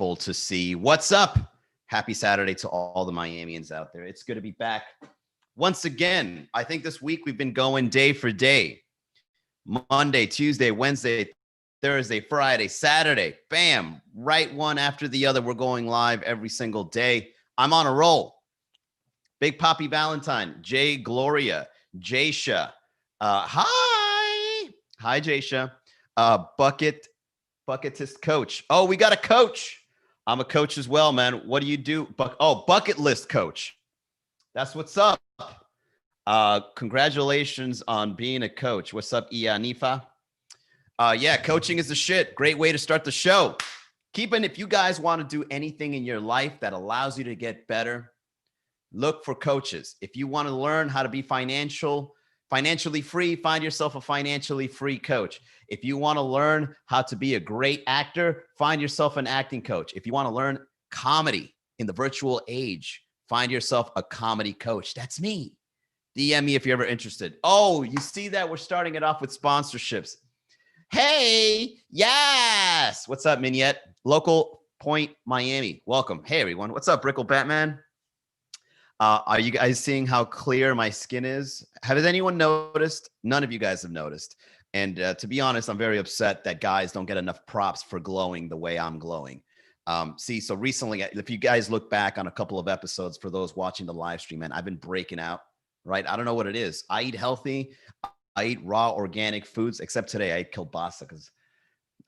able to see. What's up? Happy Saturday to all the Miamians out there. It's good to be back once again. I think this week we've been going day for day. Monday, Tuesday, Wednesday, Thursday, Friday, Saturday. Bam. Right one after the other. We're going live every single day. I'm on a roll. Big Poppy Valentine, Jay Gloria, Jaysha. Hi. Hi, Jaysha. Bucketist coach. Oh, we got a coach. I'm a coach as well, man. What do you do? Bucket list coach. That's what's up. Congratulations on being a coach. What's up, Ianifa? Yeah, coaching is the shit. Great way to start the show. If you guys want to do anything in your life that allows you to get better, look for coaches. If you want to learn how to be financially free, find yourself a financially free coach. If you want to learn how to be a great actor, find yourself an acting coach. If you want to learn comedy in the virtual age, find yourself a comedy coach. That's me. DM me if you're ever interested. Oh, you see that? We're starting it off with sponsorships. Hey, yes. What's up, Mignette? Local Point, Miami. Welcome. Hey, everyone. What's up, Brickle Batman? Are you guys seeing how clear my skin is? Has anyone noticed? None of you guys have noticed. And to be honest, I'm very upset that guys don't get enough props for glowing the way I'm glowing. So recently, if you guys look back on a couple of episodes for those watching the live stream, man, I've been breaking out, right? I don't know what it is. I eat healthy. I eat raw organic foods, except today I ate kielbasa because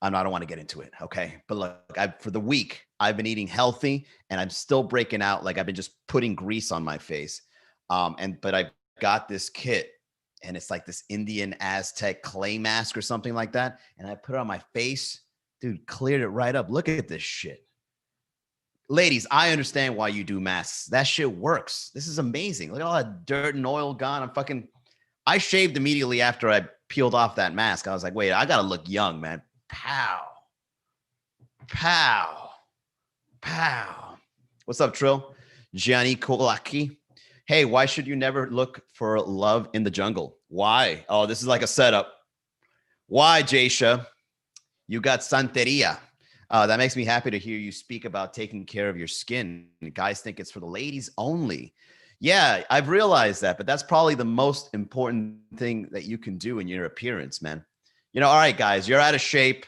I don't want to get into it, okay? But look, for the week, I've been eating healthy, and I'm still breaking out. Like I've been just putting grease on my face. But I got this kit, and it's like this Indian Aztec clay mask or something like that. And I put it on my face. Dude, cleared it right up. Look at this shit. Ladies, I understand why you do masks. That shit works. This is amazing. Look at all that dirt and oil gone. I shaved immediately after I peeled off that mask. I was like, wait, I got to look young, man. Pow. Pow. Pow. What's up, Trill? Gianni Kolaki. Hey, why should you never look for love in the jungle? Why? Oh, this is like a setup. Why, Jaysha? You got Santeria. That makes me happy to hear you speak about taking care of your skin. Guys think it's for the ladies only. Yeah, I've realized that, but that's probably the most important thing that you can do in your appearance, man. All right, guys, you're out of shape.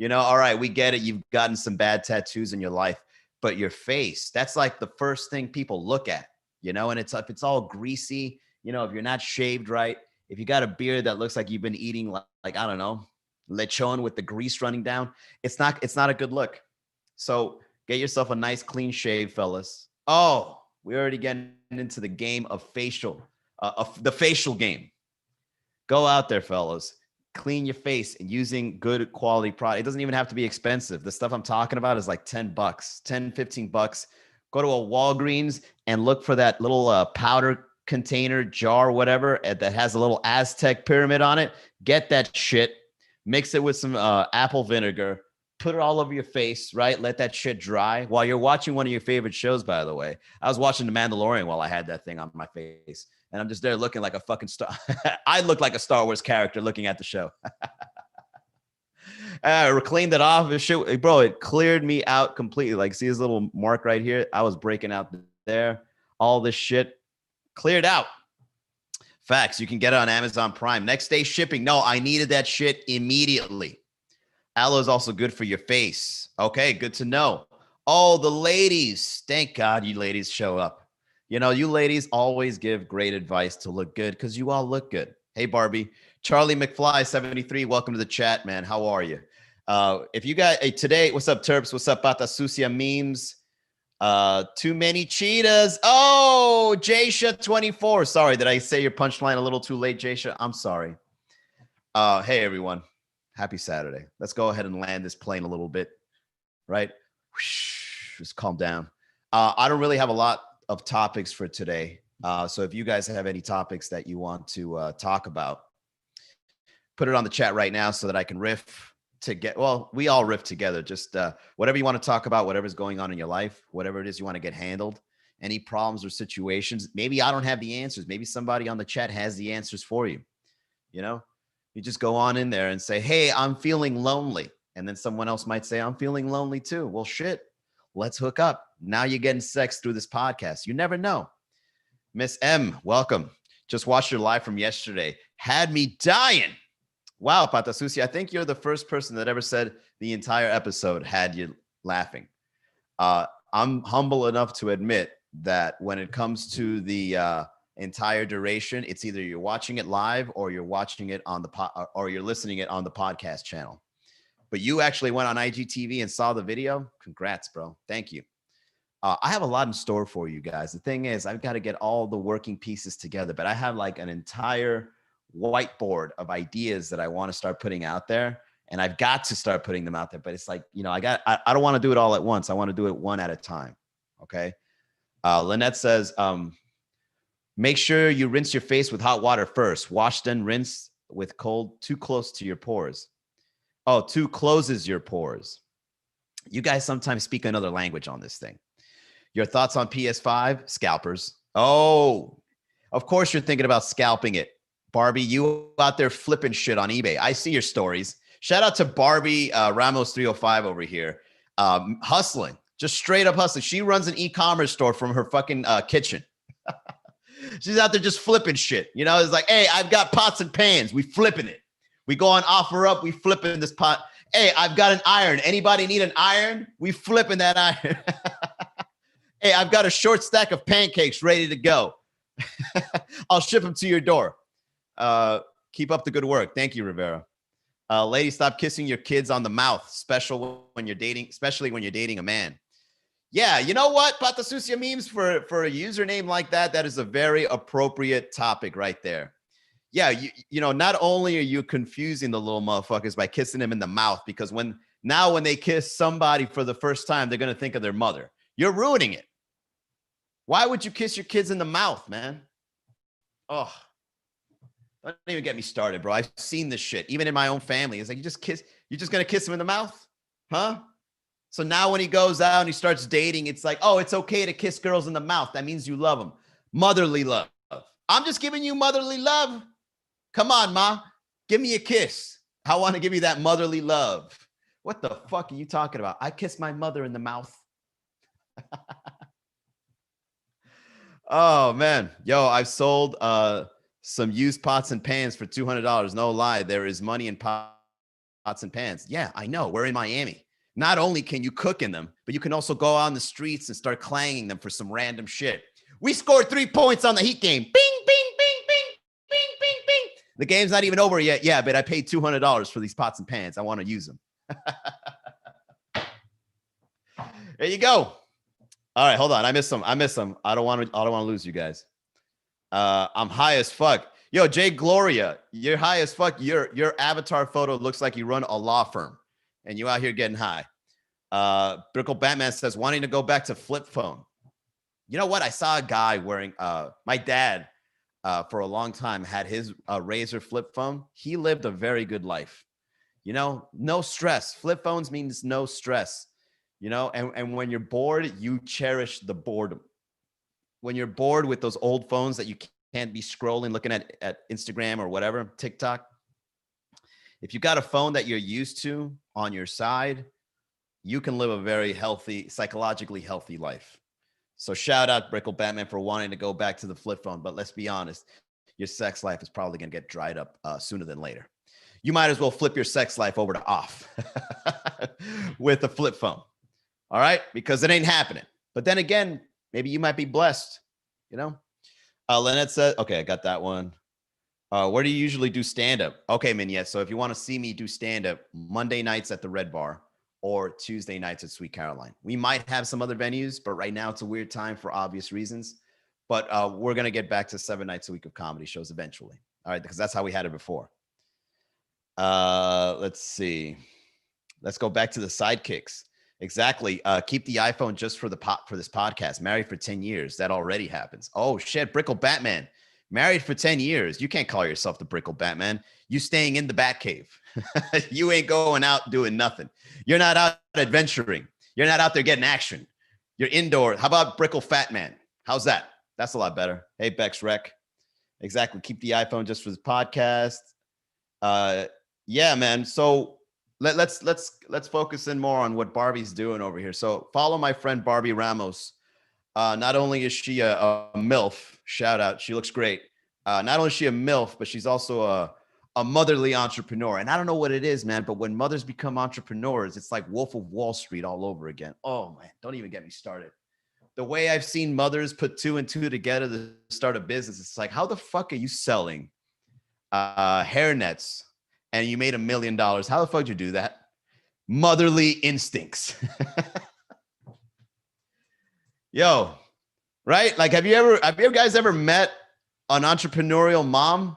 All right, we get it. You've gotten some bad tattoos in your life, but your face, that's like the first thing people look at, and if it's all greasy, if you're not shaved right, if you got a beard that looks like you've been eating like I don't know, lechon with the grease running down, it's not a good look. So get yourself a nice clean shave, fellas. Oh, we're already getting into the game of the facial game. Go out there, fellas. Clean your face and using good quality product. It doesn't even have to be expensive. The stuff I'm talking about is like $10, $15. Go to a Walgreens and look for that little powder container, jar, whatever, that has a little Aztec pyramid on it. Get that shit. Mix it with some apple vinegar. Put it all over your face, right? Let that shit dry while you're watching one of your favorite shows, by the way. I was watching The Mandalorian while I had that thing on my face. And I'm just there looking like a fucking star. I look like a Star Wars character looking at the show. I cleaned it off. Shit, bro, it cleared me out completely. Like, see this little mark right here? I was breaking out there. All this shit cleared out. Facts. You can get it on Amazon Prime. Next day shipping. No, I needed that shit immediately. Aloe is also good for your face. Okay, good to know. Oh, the ladies. Thank God you ladies show up. You ladies always give great advice to look good because you all look good. Hey, Barbie. Charlie McFly, 73. Welcome to the chat, man. How are you? If you got today, what's up, Terps? What's up, Pata Sucia memes? Too many cheetahs. Oh, Jaysha 24. Sorry, did I say your punchline a little too late, Jaysha? I'm sorry. Hey, everyone. Happy Saturday. Let's go ahead and land this plane a little bit, right? Just calm down. I don't really have a lot of topics for today. So if you guys have any topics that you want to talk about, put it on the chat right now so that I can riff we all riff together. Just whatever you want to talk about, whatever's going on in your life, whatever it is you want to get handled, any problems or situations. Maybe I don't have the answers. Maybe somebody on the chat has the answers for you. You just go on in there and say, hey, I'm feeling lonely. And then someone else might say, I'm feeling lonely too. Well, shit. let's hook up. Now you're getting sex through this podcast. You never know. Miss M, welcome. Just watched your live from yesterday. Had me dying. Wow, Pata Susi, I think you're the first person that ever said the entire episode had you laughing. I'm humble enough to admit that when it comes to the entire duration, it's either you're watching it live or you're watching it on the or you're listening it on the podcast channel. But you actually went on IGTV and saw the video. Congrats, bro. Thank you. I have a lot in store for you guys. The thing is, I've got to get all the working pieces together, but I have like an entire whiteboard of ideas that I want to start putting out there. And I've got to start putting them out there, but it's like, you know, I don't want to do it all at once. I want to do it one at a time. Okay. Lynette says, make sure you rinse your face with hot water first. Wash, then rinse with cold, too close to your pores. Oh, too closes your pores. You guys sometimes speak another language on this thing. Your thoughts on PS5 Scalpers? Oh, of course you're thinking about scalping it. Barbie, you out there flipping shit on eBay. I see your stories. Shout out to Barbie Ramos 305 over here. Hustling, just straight up hustling. She runs an e-commerce store from her fucking kitchen. She's out there just flipping shit. You know, it's like, hey, I've got pots and pans. We flipping it. We go on OfferUp. We flipping this pot. Hey, I've got an iron. Anybody need an iron? We flipping that iron. Hey, I've got a short stack of pancakes ready to go. I'll ship them to your door. Keep up the good work. Thank you, Rivera. Lady, stop kissing your kids on the mouth, especially when you're dating a man. Yeah, you know what? Pata Sucia memes for a username like that, that is a very appropriate topic right there. Yeah, you know, not only are you confusing the little motherfuckers by kissing them in the mouth, because when they kiss somebody for the first time, they're going to think of their mother. You're ruining it. Why would you kiss your kids in the mouth, man? Oh, don't even get me started, bro. I've seen this shit, even in my own family. It's like, you're just going to kiss him in the mouth? Huh? So now when he goes out and he starts dating, it's like, oh, it's okay to kiss girls in the mouth. That means you love them. Motherly love. I'm just giving you motherly love. Come on, ma. Give me a kiss. I want to give you that motherly love. What the fuck are you talking about? I kiss my mother in the mouth. Oh, man. Yo, I've sold some used pots and pans for $200. No lie. There is money in pots and pans. Yeah, I know. We're in Miami. Not only can you cook in them, but you can also go out on the streets and start clanging them for some random shit. We scored 3 points on the Heat game. Bing, bing, bing, bing, bing, bing, bing. The game's not even over yet. Yeah, but I paid $200 for these pots and pans. I want to use them. There you go. All right, hold on. I miss them. I don't want to lose you guys. I'm high as fuck. Yo, Jay Gloria, you're high as fuck. Your avatar photo looks like you run a law firm and you out here getting high. Brickle Batman says, wanting to go back to flip phone. You know what? I saw a guy wearing, my dad for a long time had his Razor flip phone. He lived a very good life. You know, no stress. Flip phones means no stress. You know, and when you're bored, you cherish the boredom. When you're bored with those old phones that you can't be scrolling, looking at Instagram or whatever, TikTok. If you got a phone that you're used to on your side, you can live a very healthy, psychologically healthy life. So shout out Brickle Batman for wanting to go back to the flip phone. But let's be honest, your sex life is probably going to get dried up sooner than later. You might as well flip your sex life over to off with a flip phone. All right, because it ain't happening. But then again, maybe you might be blessed, you know? Lynette said, okay, I got that one. Where do you usually do stand-up? Okay, Mignette, so if you want to see me do stand-up, Monday nights at the Red Bar or Tuesday nights at Sweet Caroline. We might have some other venues, but right now it's a weird time for obvious reasons. But we're going to get back to 7 nights a week of comedy shows eventually. All right, because that's how we had it before. Let's see. Let's go back to the sidekicks. Exactly. Keep the iPhone just for this podcast. Married for 10 years. That already happens. Oh shit. Brickle Batman. Married for 10 years. You can't call yourself the Brickle Batman. You staying in the Batcave. You ain't going out doing nothing. You're not out adventuring. You're not out there getting action. You're indoor. How about Brickle Fat Man? How's that? That's a lot better. Hey, Bex Rec. Exactly. Keep the iPhone just for this podcast. Yeah, man. So let's focus in more on what Barbie's doing over here. So follow my friend Barbie Ramos. Not only is she a MILF, shout out, she looks great. Not only is she a MILF, but she's also a motherly entrepreneur. And I don't know what it is, man, but when mothers become entrepreneurs, it's like Wolf of Wall Street all over again. Oh, man, don't even get me started. The way I've seen mothers put two and two together to start a business, it's like, how the fuck are you selling hair nets and you made $1 million? How the fuck did you do that? Motherly instincts. Yo, right? Like, have you guys ever met an entrepreneurial mom?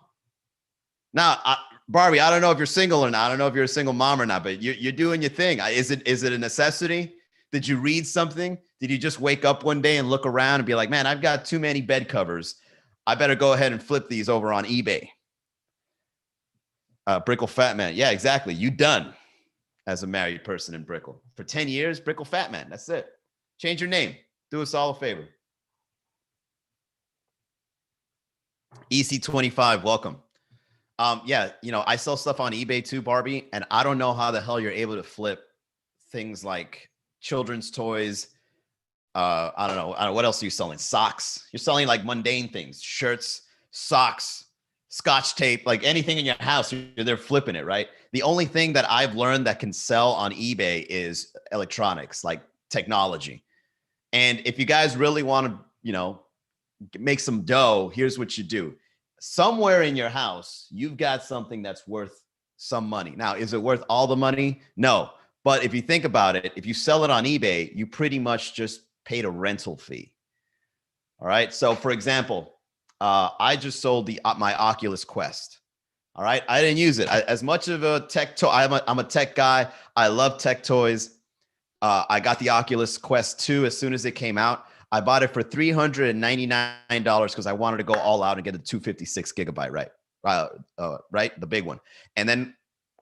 Now, Barbie, I don't know if you're single or not. I don't know if you're a single mom or not, but you're doing your thing. Is it a necessity? Did you read something? Did you just wake up one day and look around and be like, man, I've got too many bed covers. I better go ahead and flip these over on eBay. Brickle Fat Man. Yeah, exactly. You done as a married person in Brickle. For 10 years, Brickle Fat Man. That's it. Change your name. Do us all a favor. EC25, welcome. Yeah, you know, I sell stuff on eBay too, Barbie, and I don't know how the hell you're able to flip things like children's toys. I don't know. What else are you selling? Socks. You're selling like mundane things, shirts, socks, Scotch tape, like anything in your house. They're flipping it, right? The only thing that I've learned that can sell on eBay is electronics, like technology. And if you guys really want to, you know, make some dough, here's what you do. Somewhere in your house, you've got something that's worth some money. Now, is it worth all the money? No. But if you think about it, if you sell it on eBay, you pretty much just paid a rental fee. All right. So for example, I just sold my Oculus Quest. All right. I didn't use it. As much of a tech toy, I'm a tech guy. I love tech toys. I got the Oculus Quest 2 as soon as it came out. I bought it for $399 because I wanted to go all out and get a 256 gigabyte, right? Right, the big one. And then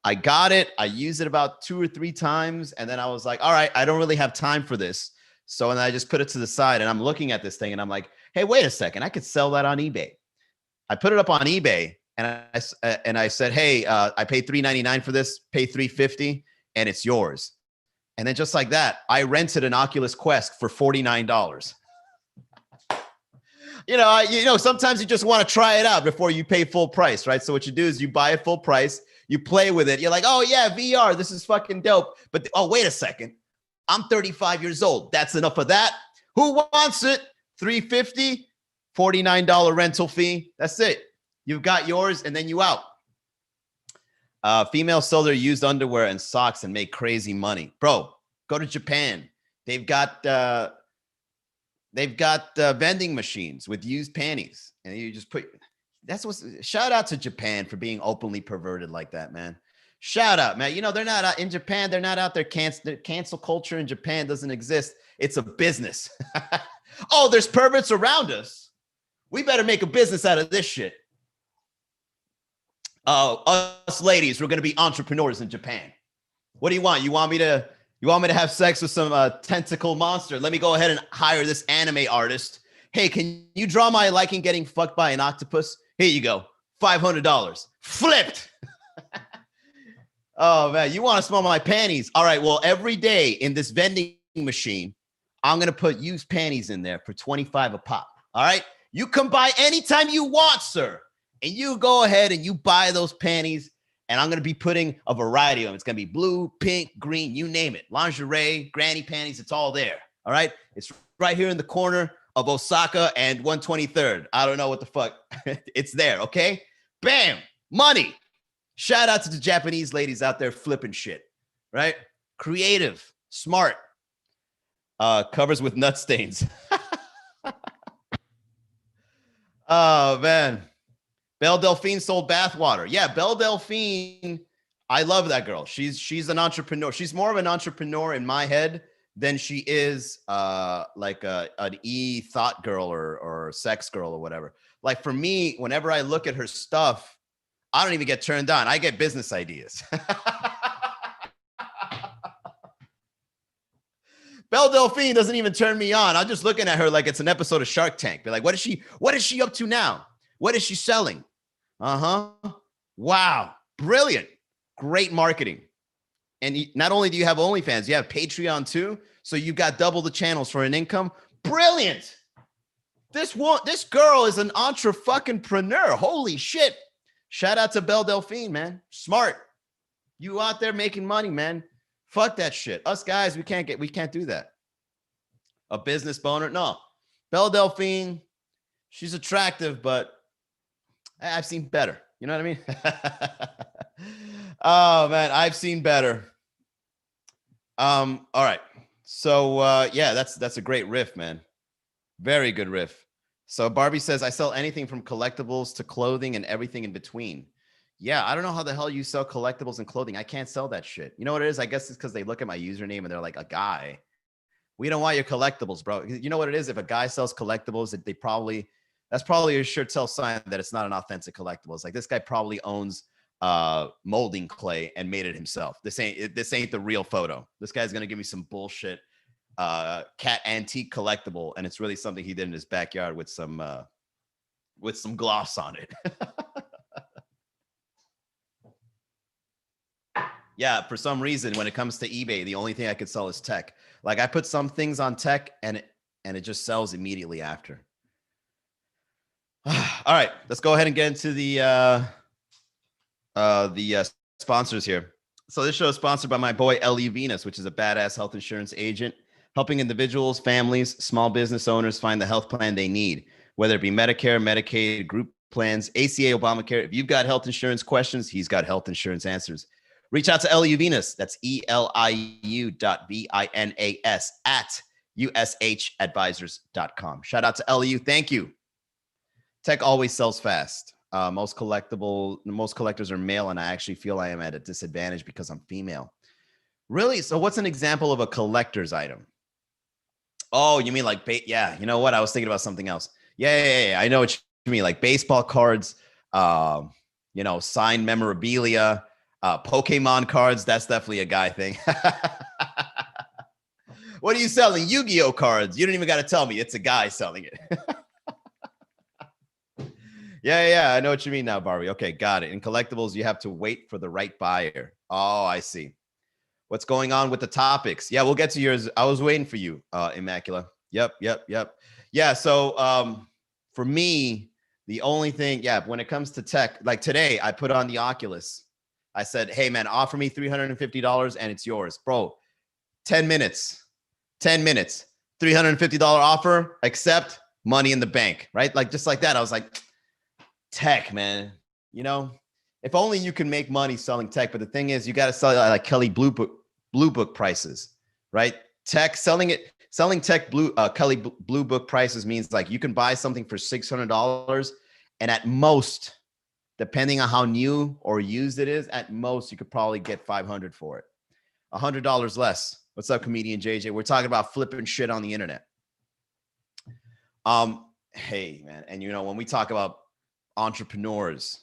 I got it. I used it about 2 or 3 times, and then I was like, all right, I don't really have time for this. So and I just put it to the side, and I'm looking at this thing, and I'm like, hey, wait a second, I could sell that on eBay. I put it up on eBay, and I said, hey, I paid $399 for this, pay $350, and it's yours. And then just like that, I rented an Oculus Quest for $49. You know, sometimes you just want to try it out before you pay full price, right? So what you do is you buy it full price, you play with it. You're like, oh yeah, VR, this is fucking dope. But oh, wait a second, I'm 35 years old. That's enough of that. Who wants it? $350, $49 rental fee. That's it. You've got yours, and then you out. Females sell their used underwear and socks and make crazy money. Bro, go to Japan. They've got vending machines with used panties, and you just put. Shout out to Japan for being openly perverted like that, man. Shout out, man. You know, they're not out in Japan. They're not out there. Cancel culture in Japan doesn't exist. It's a business. Oh, there's perverts around us. We better make a business out of this shit. Us ladies, we're going to be entrepreneurs in Japan. What do you want? You want me to have sex with some tentacle monster? Let me go ahead and hire this anime artist. Hey, can you draw my liking getting fucked by an octopus? Here you go. $500. Flipped. Oh, man. You want to smell my panties? All right. Well, every day in this vending machine, I'm going to put used panties in there for $25 a pop. All right. You can buy anytime you want, sir. And you go ahead and you buy those panties, and I'm going to be putting a variety of them. It's going to be blue, pink, green, you name it. Lingerie, granny panties, it's all there. All right? It's right here in the corner of Osaka and 123rd. I don't know what the fuck. It's there, okay? Bam! Money. Shout out to the Japanese ladies out there flipping shit, right? Creative, smart. Covers with nut stains. Oh, man. Belle Delphine sold bathwater. Yeah, Belle Delphine, I love that girl. She's an entrepreneur. She's more of an entrepreneur in my head than she is like an thought girl or sex girl or whatever. Like for me, whenever I look at her stuff, I don't even get turned on. I get business ideas. Belle Delphine doesn't even turn me on. I'm just looking at her like it's an episode of Shark Tank. Be like, what is she up to now? What is she selling? Uh-huh. Wow. Brilliant. Great marketing. And not only do you have OnlyFans, you have Patreon too. So you've got double the channels for an income. Brilliant. This girl is an entrepreneur. Holy shit. Shout out to Belle Delphine, man. Smart. You out there making money, man. Fuck that shit. Us guys, we can't do that. A business boner? No. Belle Delphine, she's attractive, but I've seen better. You know what I mean? Oh man, I've seen better. All right. So yeah, that's a great riff, man. Very good riff. So Barbie says, I sell anything from collectibles to clothing and everything in between. Yeah, I don't know how the hell you sell collectibles and clothing. I can't sell that shit. You know what it is? I guess it's because they look at my username and they're like, a guy. We don't want your collectibles, bro. You know what it is? If a guy sells collectibles, that's probably a sure tell sign that it's not an authentic collectible. It's like, this guy probably owns molding clay and made it himself. This ain't the real photo. This guy's gonna give me some bullshit cat antique collectible, and it's really something he did in his backyard with some gloss on it. Yeah, for some reason, when it comes to eBay, the only thing I could sell is tech. Like, I put some things on tech, and it just sells immediately after. All right, let's go ahead and get into the sponsors here. So this show is sponsored by my boy L.E. Venus, which is a badass health insurance agent, helping individuals, families, small business owners find the health plan they need, whether it be Medicare, Medicaid, group plans, ACA, Obamacare. If you've got health insurance questions, he's got health insurance answers. Reach out to L.E. Venus. That's ELIU.VINAS at USHadvisors.com. Shout out to L.E.U. Thank you. Tech always sells fast. Most collectors are male, and I actually feel I am at a disadvantage because I'm female. Really? So what's an example of a collector's item? Oh, you mean like, yeah, you know what? I was thinking about something else. Yeah. I know what you mean. Like baseball cards, signed memorabilia, Pokemon cards. That's definitely a guy thing. What are you selling? Yu-Gi-Oh cards. You don't even got to tell me. It's a guy selling it. Yeah, I know what you mean now, Barbie. Okay, got it. In collectibles, you have to wait for the right buyer. Oh, I see. What's going on with the topics? Yeah, we'll get to yours. I was waiting for you, Immacula. Yep. Yeah, so for me, the only thing, when it comes to tech, like today, I put on the Oculus. I said, hey, man, offer me $350 and it's yours. Bro, 10 minutes, $350 offer, accept, money in the bank, right? Like, just like that. I was like, tech, man, if only you can make money selling tech. But the thing is, you got to sell it like Kelly Blue Book prices, right? Selling tech Kelly Blue Book prices means like you can buy something for $600, and at most, depending on how new or used it is, at most you could probably get $500 for it, $100 less. What's up, comedian JJ? We're talking about flipping shit on the internet. Hey, man, and when we talk about entrepreneurs,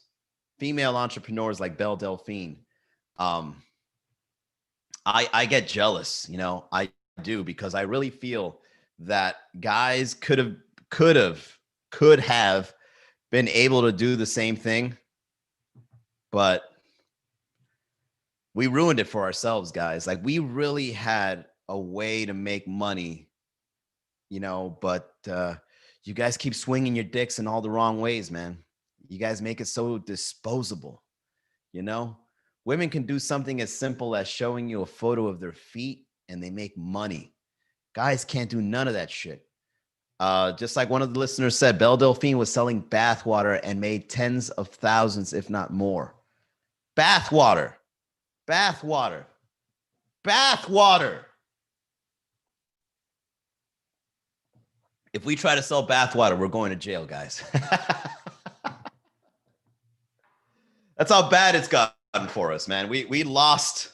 female entrepreneurs like Belle Delphine, I get jealous, I do, because I really feel that guys could have been able to do the same thing, but we ruined it for ourselves, guys. Like, we really had a way to make money, but you guys keep swinging your dicks in all the wrong ways, man. You guys make it so disposable, Women can do something as simple as showing you a photo of their feet and they make money. Guys can't do none of that shit. Just like one of the listeners said, Belle Delphine was selling bathwater and made tens of thousands, if not more. Bathwater. If we try to sell bathwater, we're going to jail, guys. That's how bad it's gotten for us, man. We lost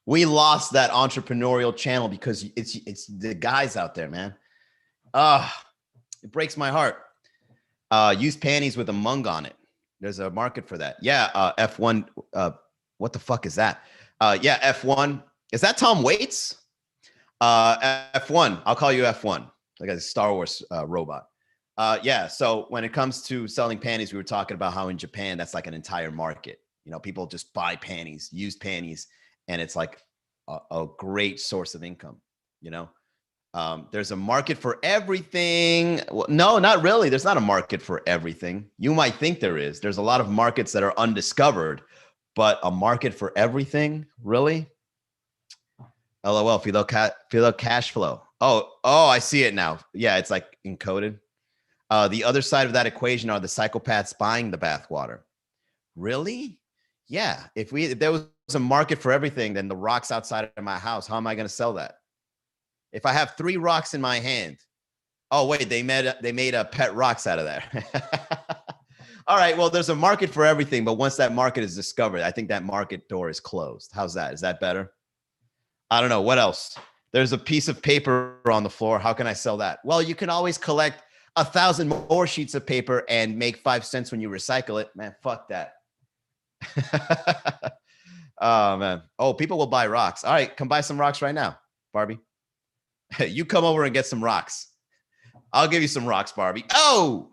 that entrepreneurial channel because it's the guys out there, man. It breaks my heart. Use panties with a mung on it. There's a market for that. Yeah, F1. What the fuck is that? Yeah, F1. Is that Tom Waits? F1. I'll call you F1. Like a Star Wars robot. Yeah. So when it comes to selling panties, we were talking about how in Japan, that's like an entire market. People just buy panties, used panties, and it's like a great source of income, you know? There's a market for everything. Well, no, not really. There's not a market for everything. You might think there is. There's a lot of markets that are undiscovered, but a market for everything, really? LOL, Philo cash flow. Oh, I see it now. Yeah, it's like encoded. The other side of that equation are the psychopaths buying the bathwater. Really? Yeah. If there was a market for everything, then the rocks outside of my house, how am I going to sell that? If I have 3 rocks in my hand, oh wait, they made a pet rocks out of that. All right, well, there's a market for everything, but once that market is discovered, I think that market door is closed. How's that? Is that better? I don't know. What else? There's a piece of paper on the floor. How can I sell that? Well, you can always collect 1,000 more sheets of paper and make 5 cents when you recycle it. Man, fuck that. Oh, man. Oh, people will buy rocks. All right, come buy some rocks right now, Barbie. You come over and get some rocks. I'll give you some rocks, Barbie. Oh!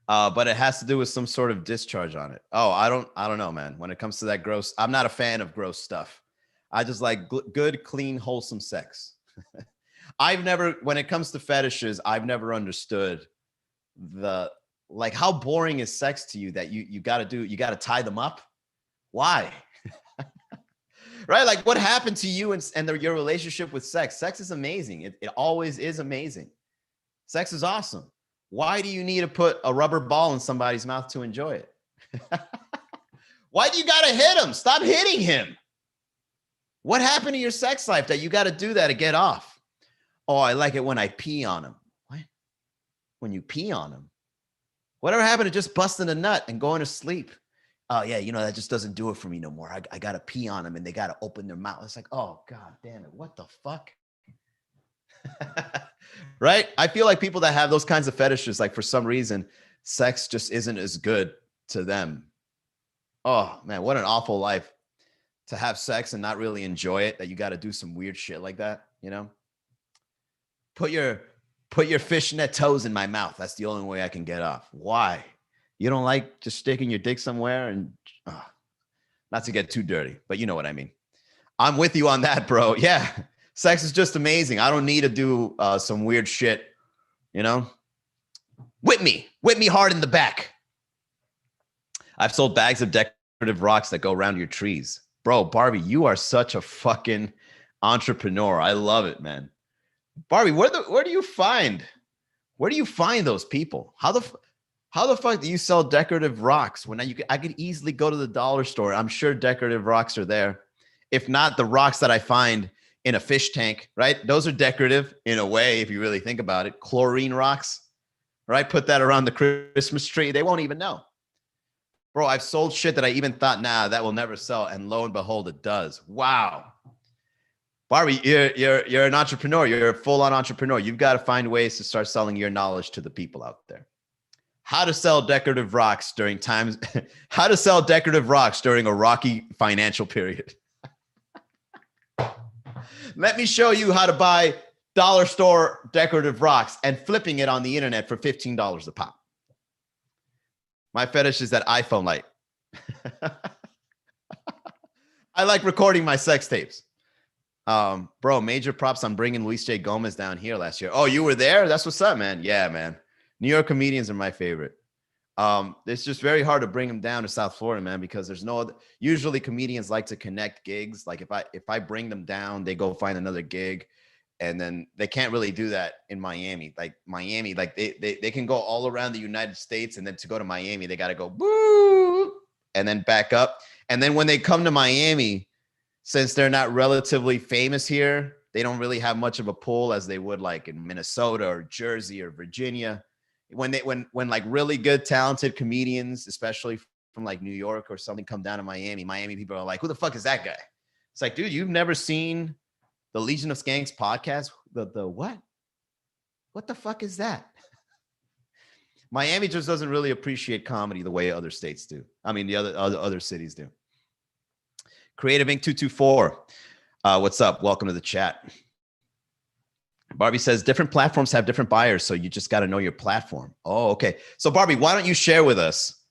But it has to do with some sort of discharge on it. Oh, I don't know, man. When it comes to that gross, I'm not a fan of gross stuff. I just like good, clean, wholesome sex. When it comes to fetishes, I've never understood like how boring is sex to you that you got to tie them up. Why? Right? Like what happened to you and your relationship with sex? Sex is amazing. It always is amazing. Sex is awesome. Why do you need to put a rubber ball in somebody's mouth to enjoy it? Why do you got to hit him? Stop hitting him. What happened to your sex life that you got to do that to get off? Oh, I like it when I pee on him. What? When you pee on him? Whatever happened to just busting a nut and going to sleep? Oh, yeah, that just doesn't do it for me no more. I got to pee on them and they got to open their mouth. It's like, oh, God damn it. What the fuck? Right? I feel like people that have those kinds of fetishes, like for some reason, sex just isn't as good to them. Oh, man, what an awful life to have sex and not really enjoy it, that you got to do some weird shit like that, Put your fishnet toes in my mouth. That's the only way I can get off. Why? You don't like just sticking your dick somewhere and not to get too dirty, but you know what I mean. I'm with you on that, bro. Yeah. Sex is just amazing. I don't need to do some weird shit, Whip me hard in the back. I've sold bags of decorative rocks that go around your trees. Bro, Barbie, you are such a fucking entrepreneur. I love it, man. Barbie, where do you find those people? How the fuck do you sell decorative rocks when I could easily go to the dollar store? I'm sure decorative rocks are there. If not, the rocks that I find in a fish tank, right? Those are decorative in a way, if you really think about it. Chlorine rocks, right? Put that around the Christmas tree. They won't even know. Bro, I've sold shit that I even thought, nah, that will never sell. And lo and behold, it does. Wow. Barbie, you're an entrepreneur. You're a full-on entrepreneur. You've got to find ways to start selling your knowledge to the people out there. How to sell decorative rocks during how to sell decorative rocks during a rocky financial period. Let me show you how to buy dollar store decorative rocks and flipping it on the internet for $15 a pop. My fetish is that iPhone light. I like recording my sex tapes. Bro, major props on bringing Luis J. Gomez down here last year. Oh, you were there? That's what's up, man. Yeah, man. New York comedians are my favorite. It's just very hard to bring them down to South Florida, man, because there's no other. Usually comedians like to connect gigs. Like if I bring them down, they go find another gig. And then they can't really do that in Miami. Like Miami, like they can go all around the United States, and then to go to Miami, they got to go boo and then back up. And then when they come to Miami, since they're not relatively famous here, they don't really have much of a pull as they would like in Minnesota or Jersey or Virginia. When like really good, talented comedians, especially from like New York or something, come down to Miami people are like, who the fuck is that guy? It's like, dude, you've never seen the Legion of Skanks podcast? The what? What the fuck is that? Miami just doesn't really appreciate comedy the way other states do. I mean, the other cities do. Creative Inc. 224. What's up? Welcome to the chat. Barbie says different platforms have different buyers, so you just got to know your platform. Oh, okay. So Barbie, why don't you share with us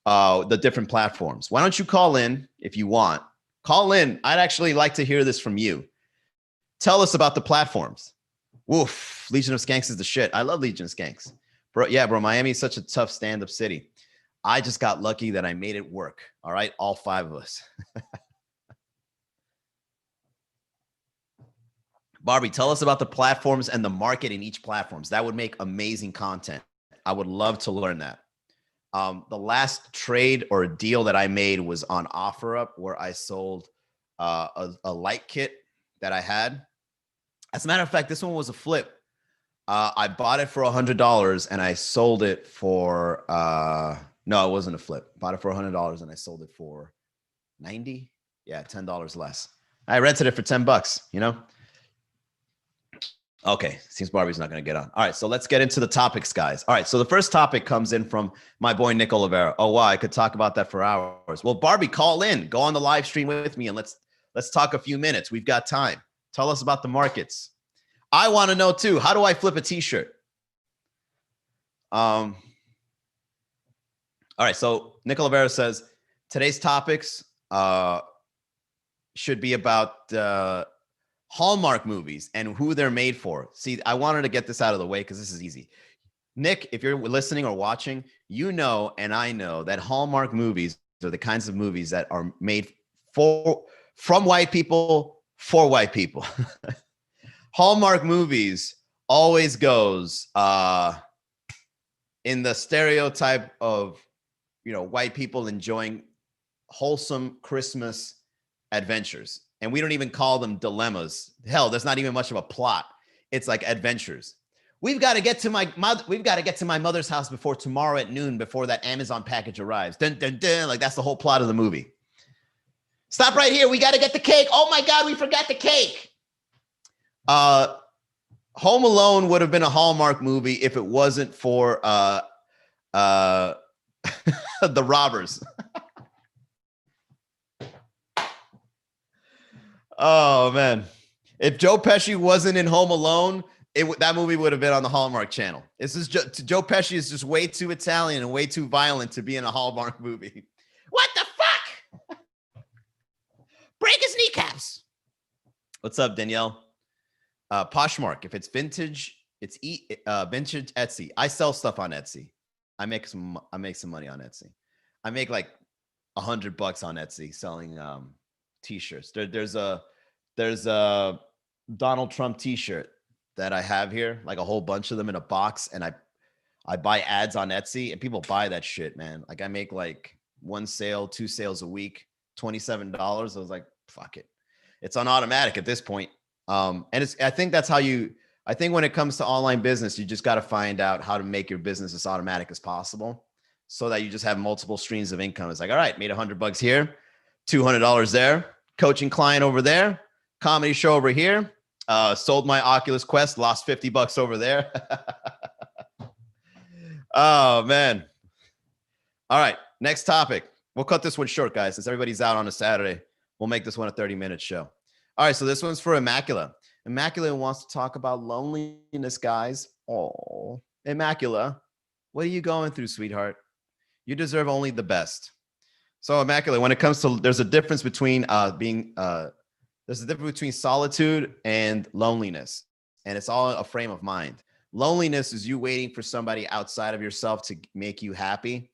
the different platforms? Why don't you call in if you want? Call in. I'd actually like to hear this from you. Tell us about the platforms. Woof. Legion of Skanks is the shit. I love Legion of Skanks. Bro, yeah, bro. Miami is such a tough stand-up city. I just got lucky that I made it work. All right. All 5 of us. Barbie, tell us about the platforms and the market in each platforms. That would make amazing content. I would love to learn that. The last trade or deal that I made was on OfferUp, where I sold a light kit that I had. As a matter of fact, this one was a flip. I bought it for $100 and I sold it for no, it wasn't a flip. Bought it for $100 and I sold it for 90. Yeah, $10 less. I rented it for $10, you know? Okay, seems Barbie's not going to get on. All right, so let's get into the topics, guys. All right, so the first topic comes in from my boy Nick Oliveira. Oh, wow, I could talk about that for hours. Well, Barbie, call in. Go on the live stream with me and let's talk a few minutes. We've got time. Tell us about the markets. I want to know too, how do I flip a t-shirt? All right, so Nick Oliveira says today's topics should be about Hallmark movies and who they're made for. See, I wanted to get this out of the way because this is easy. Nick, if you're listening or watching, you know, and I know that Hallmark movies are the kinds of movies that are made from white people for white people. Hallmark movies always goes in the stereotype of, you know, white people enjoying wholesome Christmas adventures. And we don't even call them dilemmas. Hell, there's not even much of a plot. It's like adventures. We've got to get to my mother's house before tomorrow at noon, before that Amazon package arrives. Dun, dun, dun. Like that's the whole plot of the movie. Stop right here. We got to get the cake. Oh my God, we forgot the cake. Home Alone would have been a Hallmark movie if it wasn't for the robbers. Oh man, if Joe Pesci wasn't in Home Alone, that movie would have been on the Hallmark Channel. This is Joe Pesci is just way too Italian and way too violent to be in a Hallmark movie. What the fuck? Break his kneecaps. What's up, Danielle? Poshmark. If it's vintage, it's vintage Etsy. I sell stuff on Etsy. I make some money on Etsy. I make like $100 on Etsy selling t-shirts. There's a Donald Trump t-shirt that I have here, like a whole bunch of them in a box, and I buy ads on Etsy and people buy that shit, man. Like I make like 1 sale, 2 sales a week, $27. I was like, fuck it. It's on automatic at this point. And I think that's how I think when it comes to online business, you just got to find out how to make your business as automatic as possible so that you just have multiple streams of income. It's like, all right, made $100 here, $200 there, coaching client over there, comedy show over here, sold my Oculus Quest, lost $50 over there. Oh man. All right. Next topic. We'll cut this one short, guys, since everybody's out on a Saturday. We'll make this one a 30-minute show. All right, so this one's for Immacula. Immacula wants to talk about loneliness, guys. Oh, Immacula, what are you going through, sweetheart? You deserve only the best. So Immacula, when it comes to, there's a difference between solitude and loneliness, and it's all a frame of mind. Loneliness is you waiting for somebody outside of yourself to make you happy,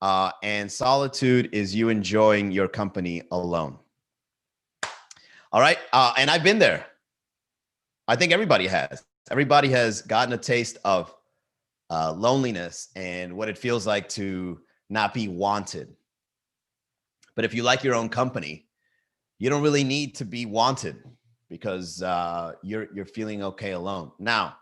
and solitude is you enjoying your company alone. All right. And I've been there. I think everybody has. Everybody has gotten a taste of loneliness and what it feels like to not be wanted. But if you like your own company, you don't really need to be wanted because you're feeling okay alone. Now,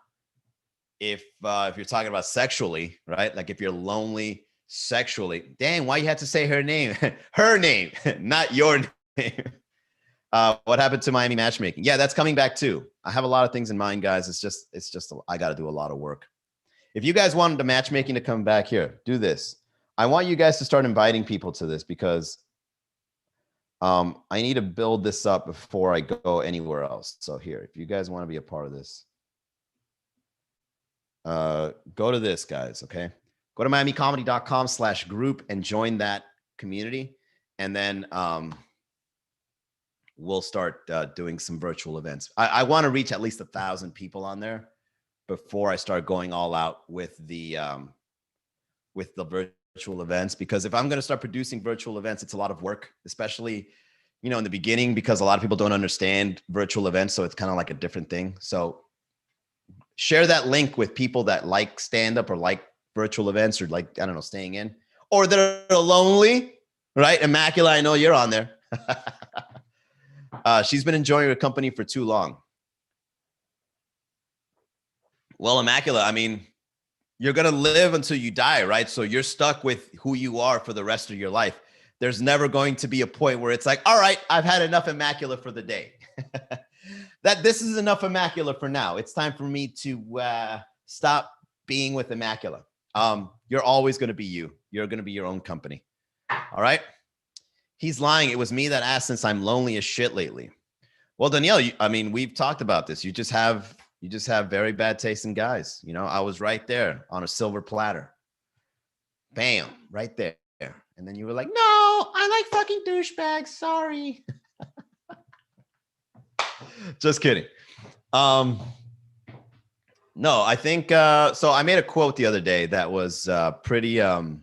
if you're talking about sexually, right? Like if you're lonely sexually, dang, why you had to say her name? Her name, not your name. What happened to Miami matchmaking? Yeah, that's coming back too. I have a lot of things in mind, guys. It's just I got to do a lot of work. If you guys wanted the matchmaking to come back here, do this. I want you guys to start inviting people to this because I need to build this up before I go anywhere else. So here, if you guys want to be a part of this, go to this, guys. Okay, go to miamicomedy.com/group and join that community, and then we'll start doing some virtual events. I want to reach at least 1,000 people on there before I start going all out with the virtual events, because if I'm going to start producing virtual events, it's a lot of work, especially, you know, in the beginning, because a lot of people don't understand virtual events. So it's kind of like a different thing. So share that link with people that like stand-up or like virtual events, or like, I don't know, staying in, or that are lonely, right? Immaculate, I know you're on there. She's been enjoying her company for too long. Well, Immaculate, I mean, you're going to live until you die, right? So you're stuck with who you are for the rest of your life. There's never going to be a point where it's like, all right, I've had enough Immaculate for the day. That this is enough Immaculate for now. It's time for me to stop being with Immaculate. You're always going to be you. You're going to be your own company. All right. He's lying. It was me that asked, since I'm lonely as shit lately. Well, Danielle, I mean, we've talked about this. You just have very bad taste in guys. You know, I was right there on a silver platter. Bam, right there. And then you were like, no, I like fucking douchebags. Sorry. Just kidding. No, I think, so I made a quote the other day that was pretty, it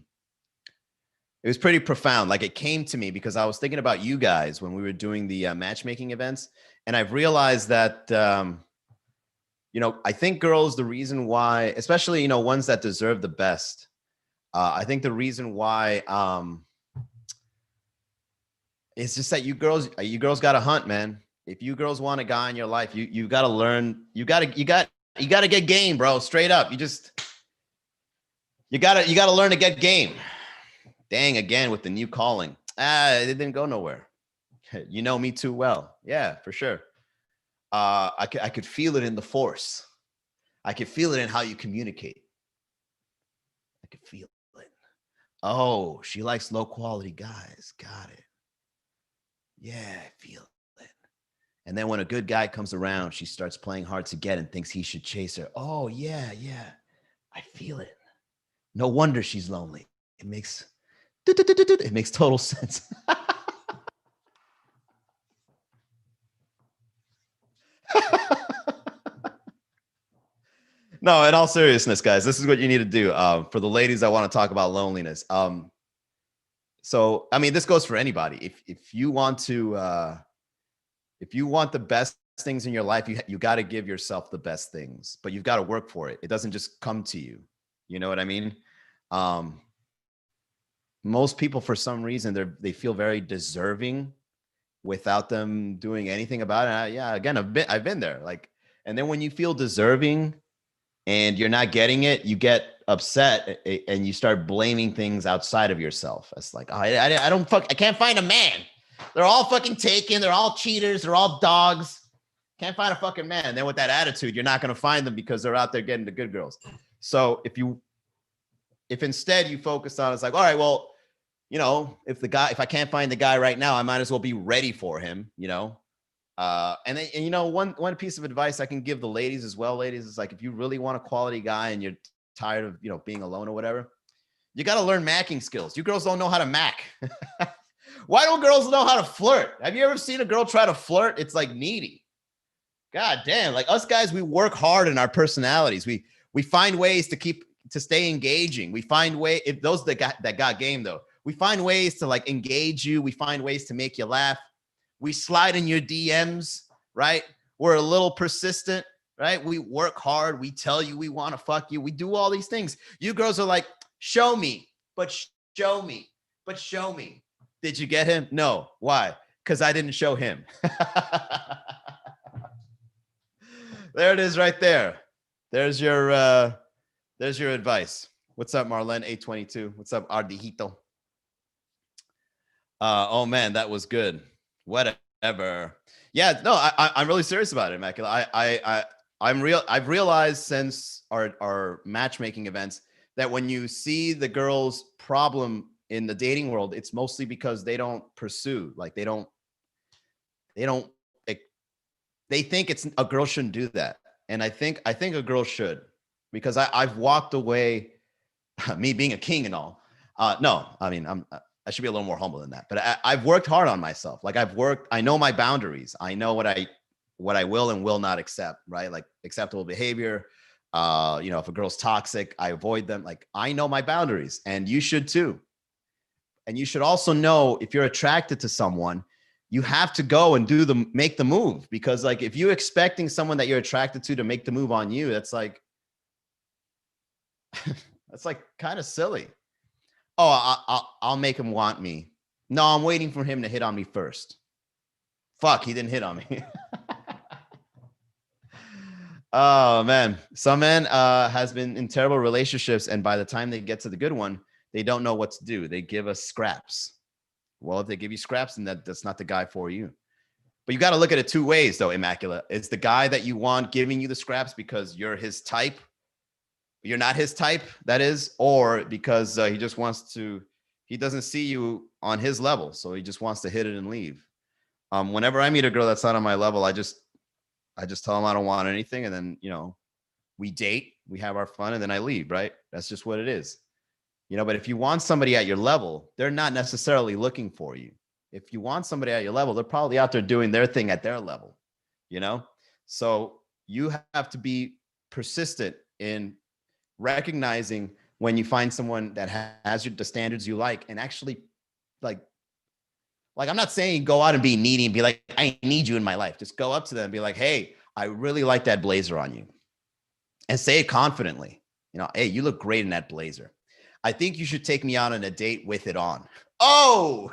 was pretty profound. Like, it came to me because I was thinking about you guys when we were doing the matchmaking events. And I've realized that, you know, I think girls, the reason why, especially, you know, ones that deserve the best, I think the reason why it's just that you girls got to hunt, man. If you girls want a guy in your life, you got to learn, you got to get game, bro. Straight up. You got to learn to get game. Dang, again with the new calling. It didn't go nowhere. You know me too well. Yeah, for sure. I could feel it in the force. I could feel it in how you communicate. I could feel it. Oh, she likes low quality guys. Got it. Yeah, I feel it. And then when a good guy comes around, she starts playing hard to get and thinks he should chase her. Oh, yeah. I feel it. No wonder she's lonely. It makes total sense. No, in all seriousness, guys, this is what you need to do. For the ladies that want to talk about loneliness. So, I mean, this goes for anybody. If you want the best things in your life, you got to give yourself the best things, but you've got to work for it. It doesn't just come to you. You know what I mean? Most people, for some reason, they feel very deserving without them doing anything about it. Yeah, again, I've been there. Like, and then when you feel deserving and you're not getting it, you get upset and you start blaming things outside of yourself. It's like, oh, I can't find a man. They're all fucking taken. They're all cheaters. They're all dogs. Can't find a fucking man. And then with that attitude, you're not going to find them because they're out there getting the good girls. So if instead you focus on, it's like, all right, well, you know, if I can't find the guy right now, I might as well be ready for him, you know? And you know, one piece of advice I can give the ladies as well, ladies, is like, if you really want a quality guy and you're tired of, you know, being alone or whatever, you got to learn macking skills. You girls don't know how to mac. Why don't girls know how to flirt? Have you ever seen a girl try to flirt? It's like needy. God damn. Like us guys, we work hard in our personalities. We find ways to stay engaging. We find if those that got game though, we find ways to like engage you. We find ways to make you laugh. We slide in your DMs, right? We're a little persistent, right? We work hard. We tell you we want to fuck you. We do all these things. You girls are like, show me, but show me, but show me. Did you get him? No. Why? Because I didn't show him. There it is right there. There's your advice. What's up, Marlene 822? What's up, Ardijito? Oh man, that was good. Whatever. Yeah, no, I'm really serious about it, Immaculate. I've realized since our matchmaking events that when you see the girls' problem in the dating world, it's mostly because they don't pursue. Like they think it's a girl shouldn't do that. And I think a girl should, because I've walked away, me being a king and all. No, I mean, I should be a little more humble than that. But I've worked hard on myself. Like I know my boundaries. I know what I will and will not accept, right? Like acceptable behavior. If a girl's toxic, I avoid them. Like I know my boundaries, and you should too. And you should also know if you're attracted to someone, you have to go and make the move, because like if you're expecting someone that you're attracted to make the move on you, that's like kind of silly. Oh, I'll make him want me. No, I'm waiting for him to hit on me first. Fuck, he didn't hit on me. Oh man, some man has been in terrible relationships, and by the time they get to the good one, they don't know what to do. They give us scraps. Well, if they give you scraps, then that's not the guy for you. But you got to look at it two ways, though, Immaculate. It's the guy that you want giving you the scraps because you're his type. You're not his type, that is, or because he just wants to, he doesn't see you on his level. So he just wants to hit it and leave. Whenever I meet a girl that's not on my level, I just tell them I don't want anything. And then, we date, we have our fun, and then I leave, right? That's just what it is. But if you want somebody at your level, they're not necessarily looking for you. If you want somebody at your level, they're probably out there doing their thing at their level, So you have to be persistent in recognizing when you find someone that has the standards you like, and actually like I'm not saying go out and be needy and be like, I need you in my life. Just go up to them and be like, hey, I really like that blazer on you. And say it confidently. Hey, you look great in that blazer. I think you should take me out on a date with it on. Oh,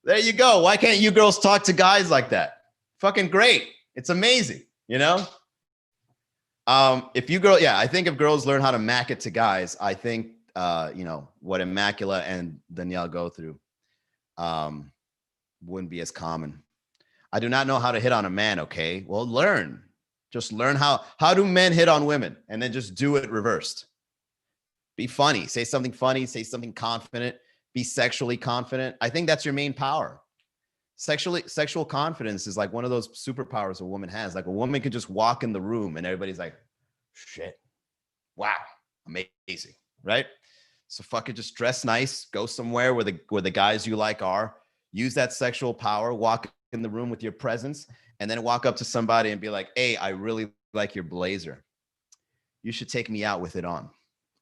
there you go. Why can't you girls talk to guys like that? Fucking great. It's amazing. If you I think if girls learn how to mac it to guys, I think, what Immaculate and Danielle go through wouldn't be as common. I do not know how to hit on a man. Okay, well, learn. Just learn how do men hit on women, and then just do it reversed. Be funny. Say something funny. Say something confident. Be sexually confident. I think that's your main power. Sexual confidence is like one of those superpowers a woman has. Like a woman could just walk in the room and everybody's like, shit, wow, amazing, right? So fucking just dress nice, go somewhere where the guys you like are, use that sexual power, walk in the room with your presence, and then walk up to somebody and be like, hey, I really like your blazer. You should take me out with it on.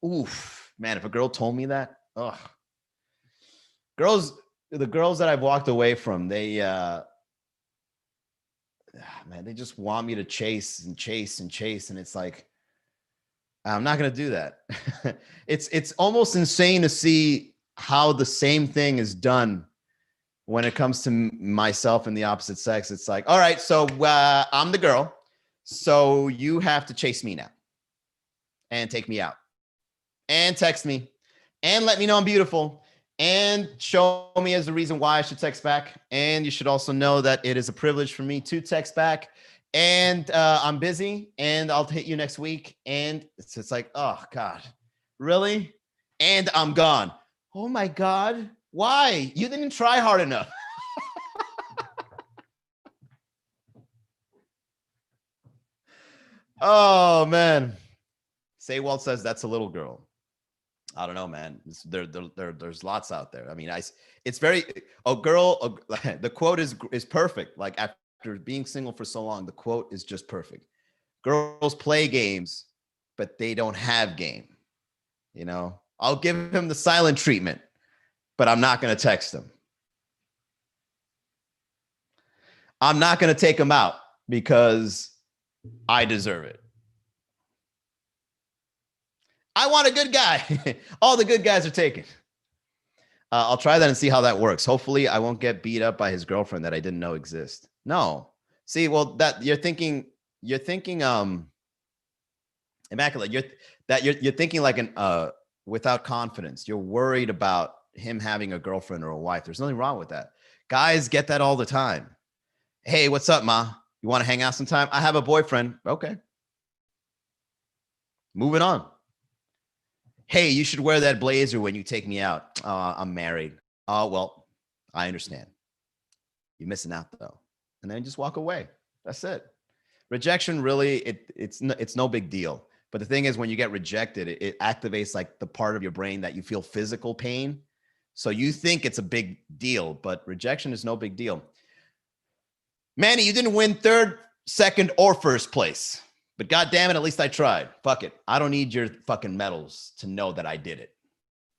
Oof, man, if a girl told me that, ugh. The girls that I've walked away from, they just want me to chase. And it's like, I'm not going to do that. It's almost insane to see how the same thing is done when it comes to myself and the opposite sex. It's like, all right, so I'm the girl, so you have to chase me now and take me out and text me and let me know I'm beautiful and show me as the reason why I should text back. And you should also know that it is a privilege for me to text back. And I'm busy and I'll hit you next week. And it's like, oh God, really? And I'm gone. Oh my God. Why? You didn't try hard enough. Oh man. Say Walt says that's a little girl. I don't know, man. There's lots out there. I mean, it's very the quote is perfect. Like after being single for so long, the quote is just perfect. Girls play games, but they don't have game. I'll give him the silent treatment, but I'm not going to text him. I'm not going to take him out because I deserve it. I want a good guy. All the good guys are taken. I'll try that and see how that works. Hopefully I won't get beat up by his girlfriend that I didn't know exist. No. See, well, that you're thinking Immaculate. You're thinking like without confidence. You're worried about him having a girlfriend or a wife. There's nothing wrong with that. Guys get that all the time. Hey, what's up, ma? You want to hang out sometime? I have a boyfriend. Okay. Moving on. Hey, you should wear that blazer when you take me out. I'm married. Oh, well, I understand. You're missing out though. And then just walk away. That's it. Rejection really, it's no big deal. But the thing is, when you get rejected, it activates like the part of your brain that you feel physical pain. So you think it's a big deal, but rejection is no big deal. Manny, you didn't win third, second, or first place. But God damn it, at least I tried. Fuck it. I don't need your fucking medals to know that I did it.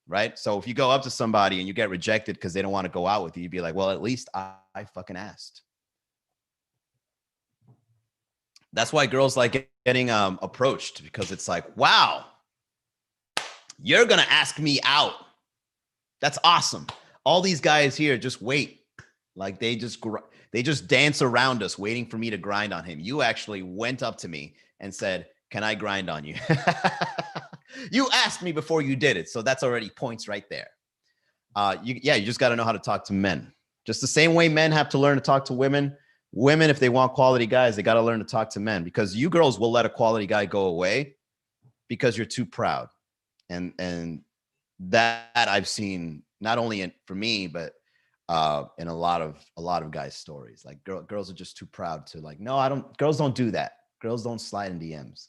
Right? So if you go up to somebody and you get rejected because they don't want to go out with you, you'd be like, well, at least I fucking asked. That's why girls like getting approached, because it's like, wow, you're going to ask me out. That's awesome. All these guys here just wait. Like they just dance around us waiting for me to grind on him. You actually went up to me and said, can I grind on you? You asked me before you did it. So that's already points right there. You just got to know how to talk to men. Just the same way men have to learn to talk to women. Women, if they want quality guys, they got to learn to talk to men, because you girls will let a quality guy go away because you're too proud. And that I've seen not only for me, but in a lot of guys' stories. Like girls are just too proud to like, no, girls don't do that. Girls don't slide in DMs.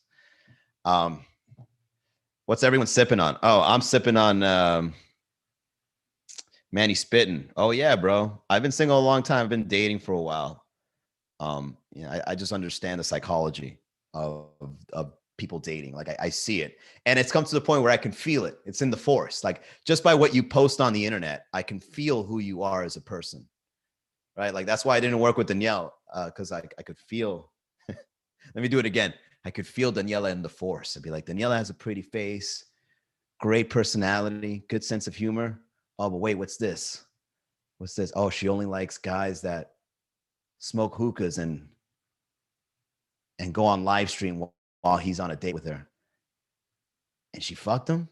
What's everyone sipping on? Oh, I'm sipping on Manny Spittin'. Oh yeah, bro. I've been single a long time. I've been dating for a while. I just understand the psychology of people dating. Like I see it, and it's come to the point where I can feel it. It's in the force. Like just by what you post on the internet, I can feel who you are as a person, right? Like that's why I didn't work with Danielle, because I could feel. Let me do it again. I could feel Daniela in the force. I'd be like, Daniela has a pretty face, great personality, good sense of humor. Oh, but wait, what's this? What's this? Oh, she only likes guys that smoke hookahs and go on live stream while he's on a date with her. And she fucked him.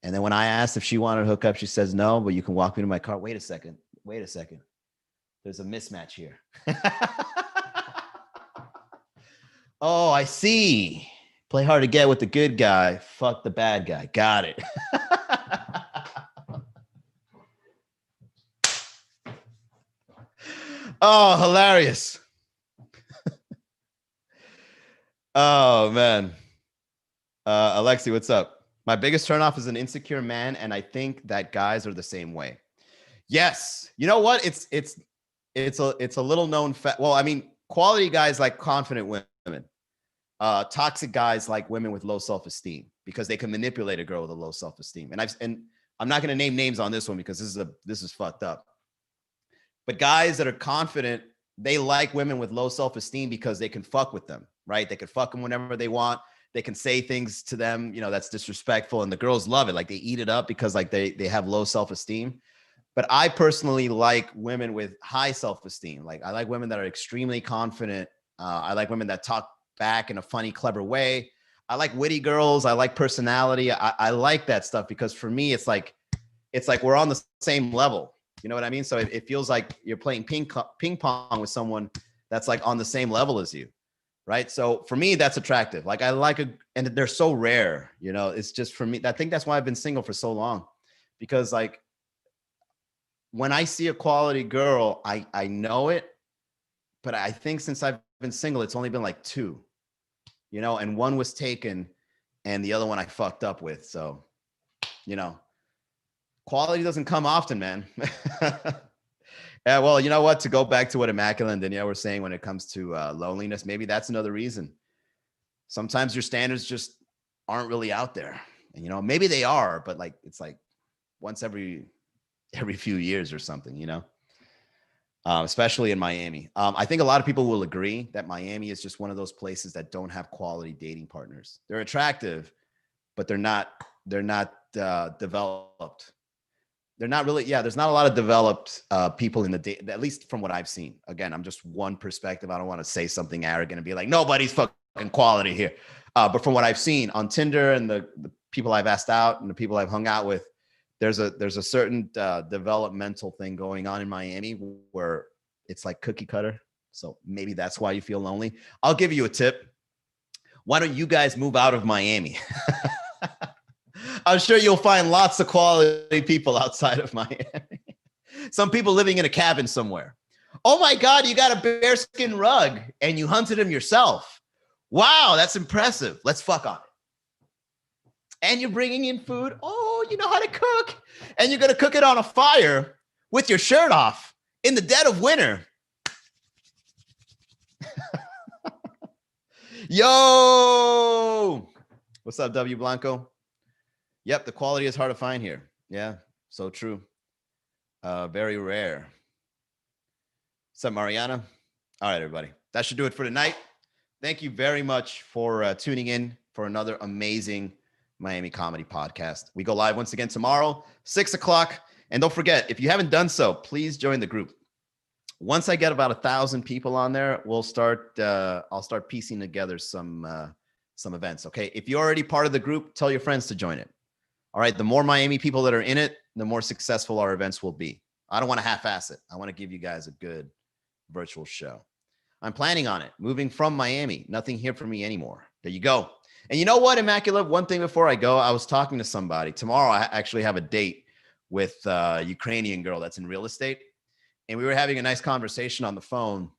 And then when I asked if she wanted to hook up, she says no, but you can walk me to my car. Wait a second. There's a mismatch here. Oh, I see. Play hard to get with the good guy. Fuck the bad guy. Got it. Oh, hilarious. Oh, man. Alexi, what's up? My biggest turnoff is an insecure man, and I think that guys are the same way. Yes. You know what? It's a little known fact. Well, I mean, quality guys like confident women. Toxic guys like women with low self-esteem, because they can manipulate a girl with a low self-esteem. And I'm not going to name names on this one because this is fucked up. But guys that are confident, they like women with low self-esteem because they can fuck with them, right? They can fuck them whenever they want. They can say things to them, that's disrespectful, and the girls love it. Like they eat it up because like they have low self-esteem. But I personally like women with high self-esteem. Like I like women that are extremely confident. I like women that talk back in a funny, clever way. I like witty girls. I like personality. I like that stuff because for me, it's like we're on the same level. You know what I mean? So it feels like you're playing ping pong with someone that's like on the same level as you, right? So for me, that's attractive. Like and they're so rare, it's just for me. I think that's why I've been single for so long, because like when I see a quality girl, I know it, but I think since I've been single, it's only been like 2, and one was taken and the other one I fucked up with. So, quality doesn't come often, man. Yeah, well, you know what? To go back to what Immaculate and Danielle were saying when it comes to loneliness, maybe that's another reason. Sometimes your standards just aren't really out there. And, maybe they are, but like it's like once every few years or something, especially in Miami. I think a lot of people will agree that Miami is just one of those places that don't have quality dating partners. They're attractive, but they're not developed. They're not really, there's not a lot of developed people in the date, at least from what I've seen. Again, I'm just one perspective. I don't want to say something arrogant and be like, nobody's fucking quality here. But from what I've seen on Tinder and the people I've asked out and the people I've hung out with, there's a certain developmental thing going on in Miami where it's like cookie cutter. So maybe that's why you feel lonely. I'll give you a tip. Why don't you guys move out of Miami? I'm sure you'll find lots of quality people outside of Miami. Some people living in a cabin somewhere. Oh my God, you got a bearskin rug and you hunted him yourself. Wow, that's impressive. Let's fuck on it. and you're bringing in food. Oh, you know how to cook. And you're going to cook it on a fire with your shirt off in the dead of winter. Yo, what's up, W Blanco? Yep, the quality is hard to find here. Yeah, so true. Very rare. What's up, Mariana? All right, everybody. That should do it for tonight. Thank you very much for tuning in for another amazing Miami comedy podcast. We go live once again tomorrow, 6 o'clock. And don't forget, if you haven't done so, please join the group. Once I get about 1,000 people on there, we'll start. I'll start piecing together some events. Okay. If you're already part of the group, tell your friends to join it. All right. The more Miami people that are in it, the more successful our events will be. I don't want to half-ass it. I want to give you guys a good virtual show. I'm planning on it. Moving from Miami. Nothing here for me anymore. There you go. And you know what, Immaculate? One thing before I go, I was talking to somebody. Tomorrow, I actually have a date with a Ukrainian girl that's in real estate. And we were having a nice conversation on the phone.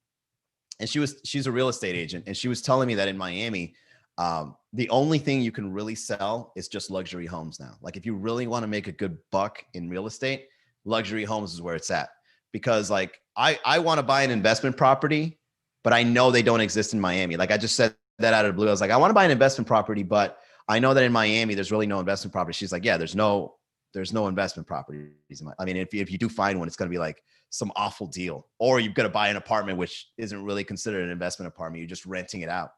And she's a real estate agent. And she was telling me that in Miami, the only thing you can really sell is just luxury homes now. Like if you really want to make a good buck in real estate, luxury homes is where it's at. Because like I want to buy an investment property, but I know they don't exist in Miami. Like I just said that out of the blue. I was like, I want to buy an investment property, but I know that in Miami, there's really no investment property. She's like, yeah, there's no investment properties. I mean, if you do find one, it's going to be like some awful deal, or you've got to buy an apartment, which isn't really considered an investment apartment. You're just renting it out.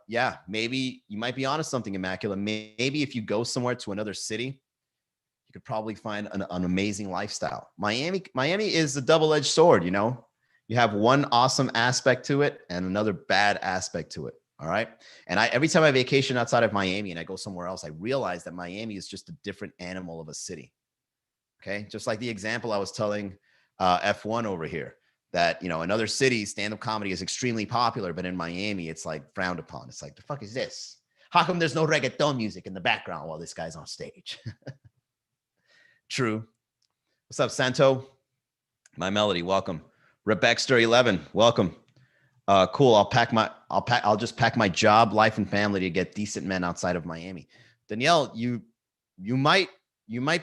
Yeah, maybe you might be onto something, Immaculate. Maybe if you go somewhere to another city, you could probably find an amazing lifestyle. Miami is a double-edged sword, you know? You have one awesome aspect to it and another bad aspect to it. All right. And every time I vacation outside of Miami and I go somewhere else, I realize that Miami is just a different animal of a city. Okay. Just like the example I was telling F1 over here, that, you know, in other cities, stand-up comedy is extremely popular, but in Miami, it's like frowned upon. It's like, the fuck is this? How come there's no reggaeton music in the background while this guy's on stage? True. What's up, Santo? My Melody, welcome. Rebexter11, welcome. Cool. I'll just pack my job, life, and family to get decent men outside of Miami. Danielle, you might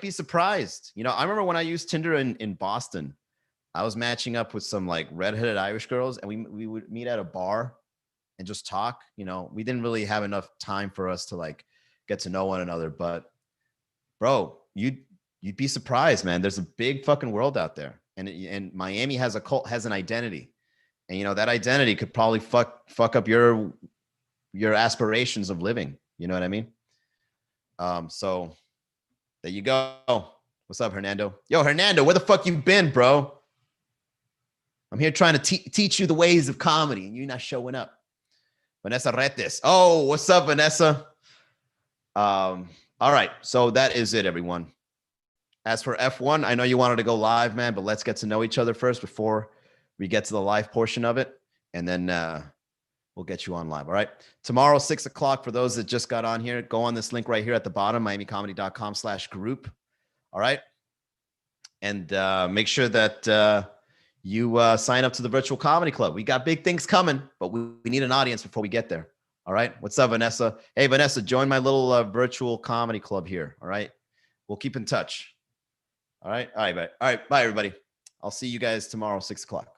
be surprised. You know, I remember when I used Tinder in Boston, I was matching up with some like redheaded Irish girls, and we would meet at a bar and just talk. You know, we didn't really have enough time for us to like get to know one another. But bro, you'd be surprised, man. There's a big fucking world out there, and Miami has an identity, and you know that identity could probably fuck up your aspirations of living. You know what I mean? So there you go. What's up, Hernando? Yo, Hernando, where the fuck you been, bro? I'm here trying to teach you the ways of comedy, and you're not showing up. Vanessa Retes. Oh, what's up, Vanessa? All right, so that is it, everyone. As for F1, I know you wanted to go live, man, but let's get to know each other first before we get to the live portion of it, and then we'll get you on live. All right. Tomorrow, 6 o'clock, for those that just got on here, go on this link right here at the bottom, miamicomedy.com/group. All right. And make sure that you sign up to the Virtual Comedy Club. We got big things coming, but we need an audience before we get there. All right. What's up, Vanessa? Hey, Vanessa, join my little Virtual Comedy Club here. All right. We'll keep in touch. All right. All right. Bye, everybody. I'll see you guys tomorrow, 6 o'clock.